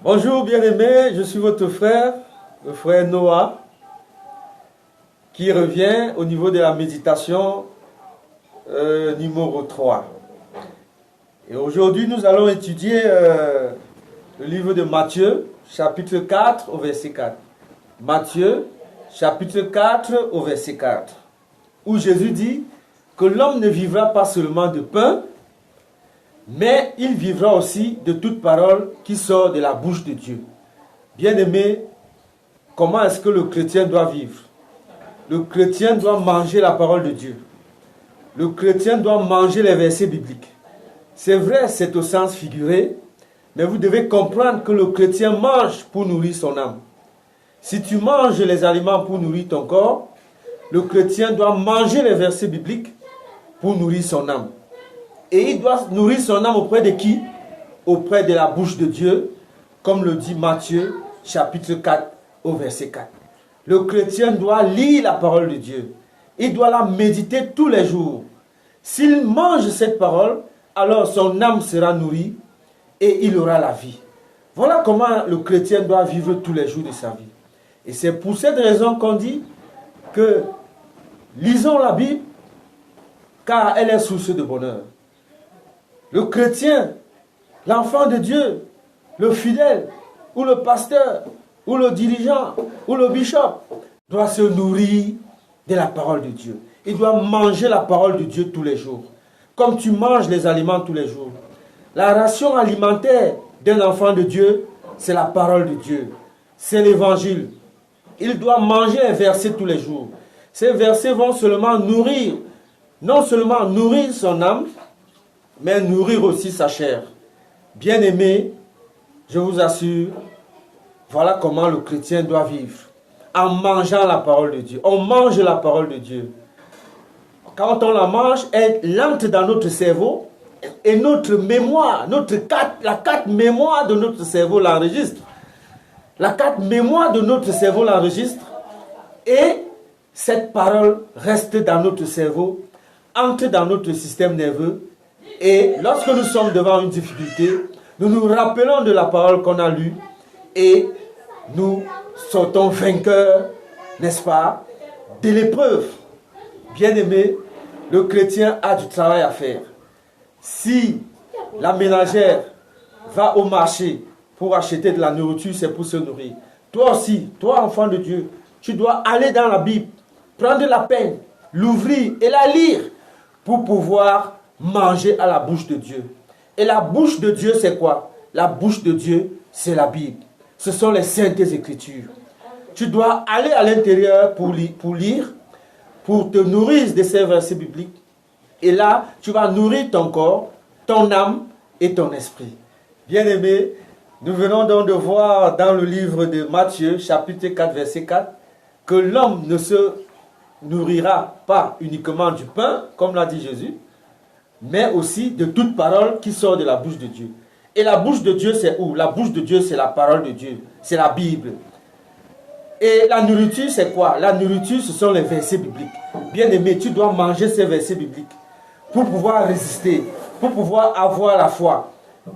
Bonjour bien-aimés, je suis votre frère, le frère Noah, qui revient au niveau de la méditation numéro 3. Et aujourd'hui, nous allons étudier le livre de Matthieu, chapitre 4 au verset 4. Matthieu, chapitre 4 au verset 4, où Jésus dit que l'homme ne vivra pas seulement de pain, mais il vivra aussi de toute parole qui sort de la bouche de Dieu. Bien-aimé, comment est-ce que le chrétien doit vivre? Le chrétien doit manger la parole de Dieu. Le chrétien doit manger les versets bibliques. C'est vrai, c'est au sens figuré, mais vous devez comprendre que le chrétien mange pour nourrir son âme. Si tu manges les aliments pour nourrir ton corps, le chrétien doit manger les versets bibliques pour nourrir son âme. Et il doit nourrir son âme auprès de qui? Auprès de la bouche de Dieu, comme le dit Matthieu, chapitre 4, au verset 4. Le chrétien doit lire la parole de Dieu. Il doit la méditer tous les jours. S'il mange cette parole, alors son âme sera nourrie et il aura la vie. Voilà comment le chrétien doit vivre tous les jours de sa vie. Et c'est pour cette raison qu'on dit que lisons la Bible, car elle est source de bonheur. Le chrétien, l'enfant de Dieu, le fidèle, ou le pasteur, ou le dirigeant, ou le bishop, doit se nourrir de la parole de Dieu. Il doit manger la parole de Dieu tous les jours, comme tu manges les aliments tous les jours. La ration alimentaire d'un enfant de Dieu, c'est la parole de Dieu, c'est l'évangile. Il doit manger les versets tous les jours. Ces versets vont seulement nourrir, non seulement nourrir son âme, mais nourrir aussi sa chair. Bien-aimé, je vous assure, voilà comment le chrétien doit vivre. En mangeant la parole de Dieu. On mange la parole de Dieu. Quand on la mange, elle entre dans notre cerveau et notre mémoire, la carte mémoire de notre cerveau l'enregistre. La carte mémoire de notre cerveau l'enregistre et cette parole reste dans notre cerveau, entre dans notre système nerveux. Et lorsque nous sommes devant une difficulté, nous nous rappelons de la parole qu'on a lue et nous sortons vainqueurs, n'est-ce pas, de l'épreuve. Bien-aimé, le chrétien a du travail à faire. Si la ménagère va au marché pour acheter de la nourriture, c'est pour se nourrir. Toi aussi, toi enfant de Dieu, tu dois aller dans la Bible, prendre la peine, l'ouvrir et la lire pour pouvoir manger à la bouche de Dieu. Et la bouche de Dieu, c'est quoi? La bouche de Dieu, c'est la Bible. Ce sont les saintes écritures. Tu dois aller à l'intérieur pour lire, pour te nourrir de ces versets bibliques. Et là, tu vas nourrir ton corps, ton âme et ton esprit. Bien-aimés, nous venons donc de voir dans le livre de Matthieu, chapitre 4, verset 4, que l'homme ne se nourrira pas uniquement du pain, comme l'a dit Jésus, mais aussi de toute parole qui sort de la bouche de Dieu. Et la bouche de Dieu, c'est où? La bouche de Dieu, c'est la parole de Dieu. C'est la Bible. Et la nourriture, c'est quoi? La nourriture, ce sont les versets bibliques. Bien-aimé, tu dois manger ces versets bibliques pour pouvoir résister, pour pouvoir avoir la foi.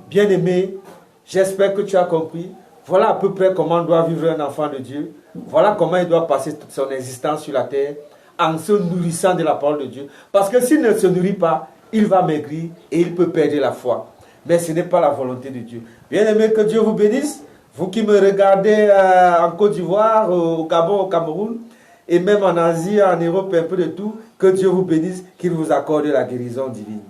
Bien-aimé, j'espère que tu as compris. Voilà à peu près comment doit vivre un enfant de Dieu. Voilà comment il doit passer toute son existence sur la terre en se nourrissant de la parole de Dieu. Parce que s'il ne se nourrit pas, il va maigrir et il peut perdre la foi. Mais ce n'est pas la volonté de Dieu. Bien-aimé, que Dieu vous bénisse. Vous qui me regardez en Côte d'Ivoire, au Gabon, au Cameroun, et même en Asie, en Europe, un peu de tout, que Dieu vous bénisse, qu'il vous accorde la guérison divine.